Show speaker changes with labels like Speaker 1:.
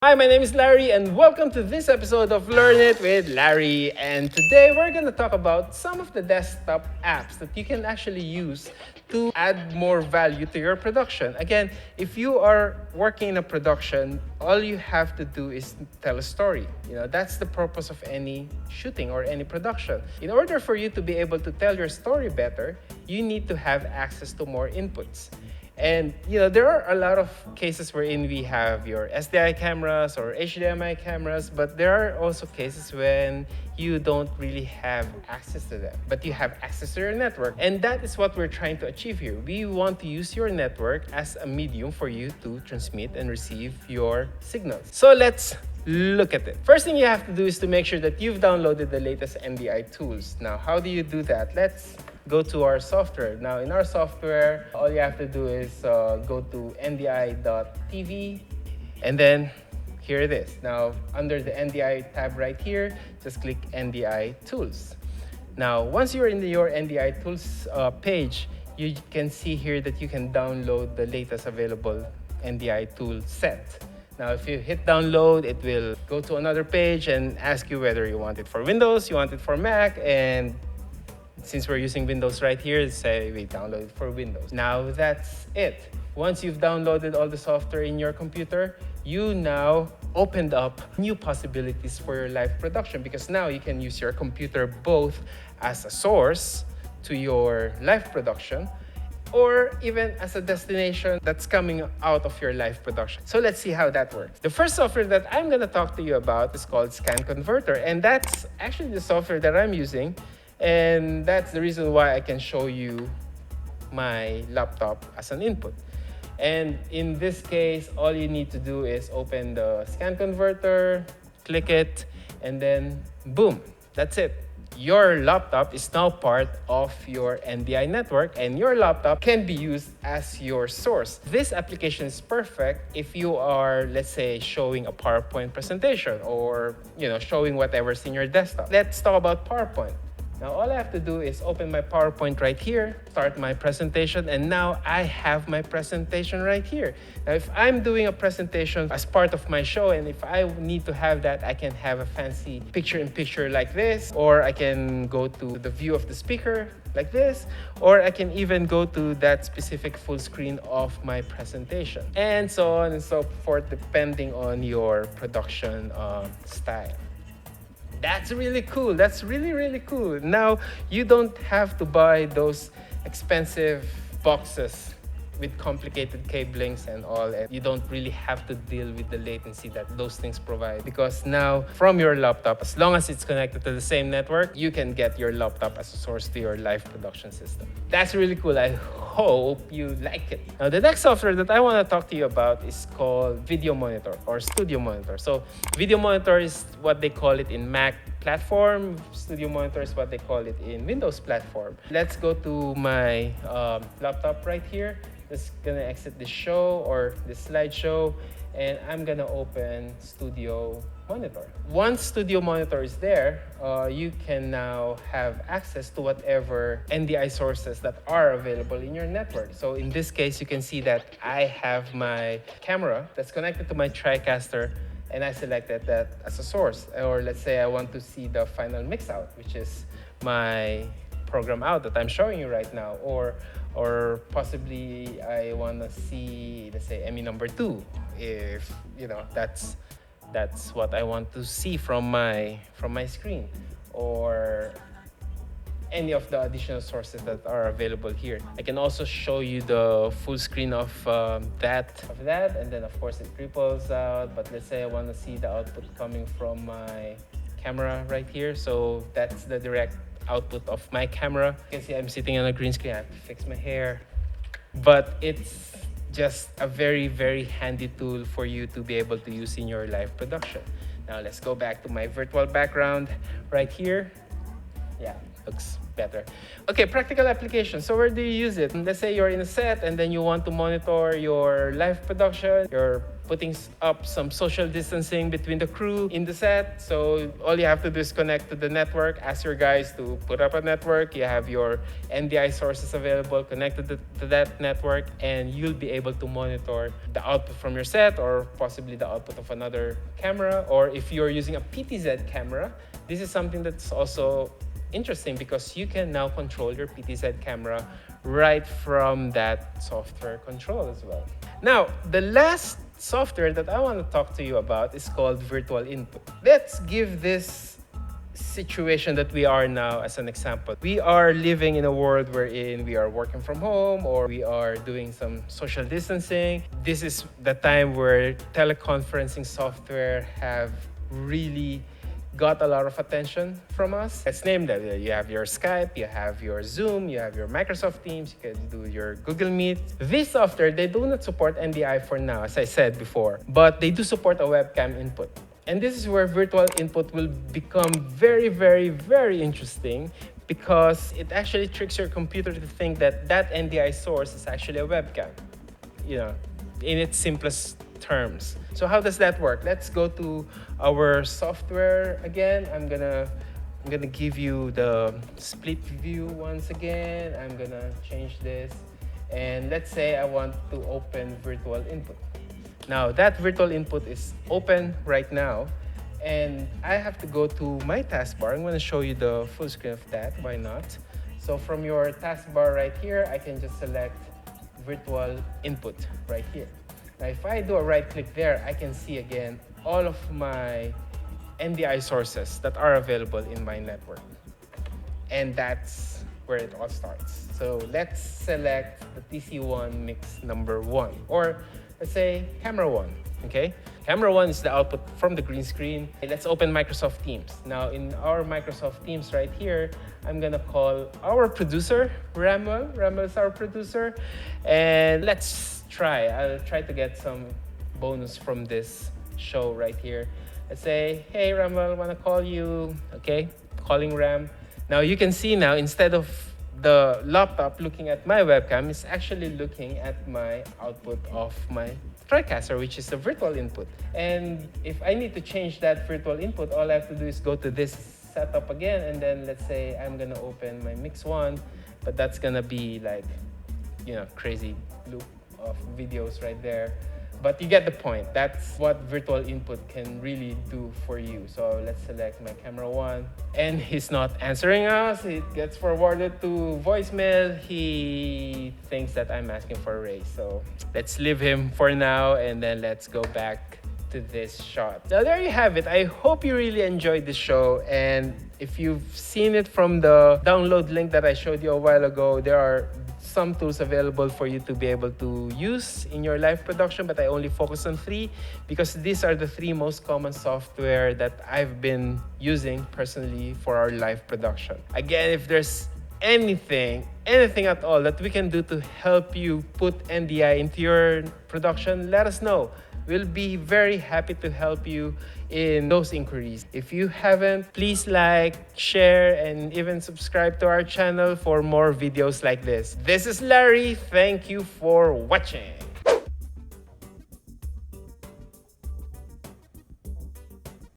Speaker 1: Hi, my name is Larry, and welcome to this episode of Learn It with Larry. And today we're going to talk about some of the desktop apps that you can actually use to add more value to your production. Again, if you are working in a production, all you have to do is tell a story. That's the purpose of any shooting or any production. In order for you to be able to tell your story better, you need to have access to more inputs. And there are a lot of cases wherein we have your SDI cameras or HDMI cameras, but there are also cases when you don't really have access to them, but you have access to your network. And that is what we're trying to achieve here. We want to use your network as a medium for you to transmit and receive your signals. So let's look at it. First thing you have to do is to make sure that you've downloaded the latest NDI tools. Now, how do you do that? Let's go to our software. Now, in our software, all you have to do is go to ndi.tv, and then here it is. Now, under the NDI tab right here, just click NDI Tools. Now, once you're in your NDI Tools page, you can see here that you can download the latest available NDI tool set. Now, if you hit download, it will go to another page and ask you whether you want it for Windows, you want it for Mac, and since we're using Windows right here, say we download it for Windows. Now that's it. Once you've downloaded all the software in your computer, you now opened up new possibilities for your live production, because now you can use your computer both as a source to your live production or even as a destination that's coming out of your live production. So let's see how that works. The first software that I'm going to talk to you about is called Scan Converter, and that's actually the software that I'm using. And that's the reason why I can show you my laptop as an input. And in this case, all you need to do is open the Scan Converter, click it, and then boom, that's it. Your laptop is now part of your NDI network, and your laptop can be used as your source. This application is perfect if you are, let's say, showing a PowerPoint presentation or showing whatever's in your desktop. Let's talk about PowerPoint. Now, all I have to do is open my PowerPoint right here, start my presentation, and now I have my presentation right here. Now, if I'm doing a presentation as part of my show, and if I need to have that, I can have a fancy picture-in-picture like this, or I can go to the view of the speaker like this, or I can even go to that specific full screen of my presentation, and so on and so forth, depending on your production style. That's really cool. That's really, really cool. Now, you don't have to buy those expensive boxes with complicated cablings and all, and you don't really have to deal with the latency that those things provide, because now from your laptop, as long as it's connected to the same network, you can get your laptop as a source to your live production system. That's really cool. I hope you like it. Now, the next software that I want to talk to you about is called Video Monitor or Studio Monitor. So Video Monitor is what they call it in Mac platform. Studio Monitor is what they call it in Windows platform. Let's go to my laptop right here. Just gonna exit the show or the slideshow, and I'm gonna open Studio Monitor. Once Studio Monitor is there, you can now have access to whatever NDI sources that are available in your network. So in this case, you can see that I have my camera that's connected to my TriCaster, and I selected that as a source. Or let's say I want to see the final mix out, which is my program out that I'm showing you right now, or possibly I want to see, let's say, ME number 2, if that's what I want to see from my screen, or any of the additional sources that are available here. I can also show you the full screen of that, and then of course it ripples out. But let's say I want to see the output coming from my camera right here, so that's the direct output of my camera. You can see I'm sitting on a green screen. I have to fix my hair, but it's just a very, very handy tool for you to be able to use in your live production. Now let's go back to my virtual background right here. Yeah, looks better. Okay, practical application. So where do you use it? Let's say you're in a set and then you want to monitor your live production. You're putting up some social distancing between the crew in the set. So all you have to do is connect to the network, ask your guys to put up a network. You have your NDI sources available connected to that network, and you'll be able to monitor the output from your set or possibly the output of another camera. Or if you're using a PTZ camera, this is something that's also interesting because you can now control your PTZ camera right from that software control as well. Now, the last software that I want to talk to you about is called Virtual Input. Let's give this situation that we are now as an example. We are living in a world wherein we are working from home or we are doing some social distancing. This is the time where teleconferencing software have really got a lot of attention from us. Let's name them. You have your Skype, you have your Zoom, you have your Microsoft Teams, you can do your Google Meet. This software, they do not support NDI for now, as I said before, but they do support a webcam input. And this is where virtual input will become very, very, very interesting because it actually tricks your computer to think that that NDI source is actually a webcam, in its simplest terms. So how does that work? Let's go to our software again. I'm gonna give you the split view once again. I'm gonna change this, and let's say I want to open virtual input. Now that virtual input is open right now, and I have to go to my taskbar. I'm gonna show you the full screen of that. Why not? So from your taskbar right here, I can just select virtual input right here. Now, if I do a right click there, I can see again all of my NDI sources that are available in my network. And that's where it all starts. So let's select the TC1 mix number 1, or let's say camera 1, okay? Camera 1 is the output from the green screen. Let's open Microsoft Teams. Now in our Microsoft Teams right here, I'm gonna call our producer, Ramel. Ramel is our producer. And I'll try to get some bonus from this show right here. Let's say, hey Ramel, wanna call you, okay? Calling Ram. Now you can see now, instead of the laptop looking at my webcam, it's actually looking at my output of my TriCaster, which is the virtual input. And if I need to change that virtual input, all I have to do is go to this setup again, and then let's say I'm gonna open my Mix 1, but that's gonna be like, crazy loop of videos right there. But you get the point. That's what virtual input can really do for you. So let's select my camera 1. And he's not answering us. It gets forwarded to voicemail. He thinks that I'm asking for a raise. So let's leave him for now, and then let's go back to this shot. Now there you have it. I hope you really enjoyed the show. And if you've seen it from the download link that I showed you a while ago, there are some tools available for you to be able to use in your live production, but I only focus on 3 because these are the 3 most common software that I've been using personally for our live production. Again, if there's anything at all that we can do to help you put NDI into your production, let us know. We'll be very happy to help you in those inquiries. If you haven't, please like, share, and even subscribe to our channel for more videos like this. This is Larry. Thank you for watching.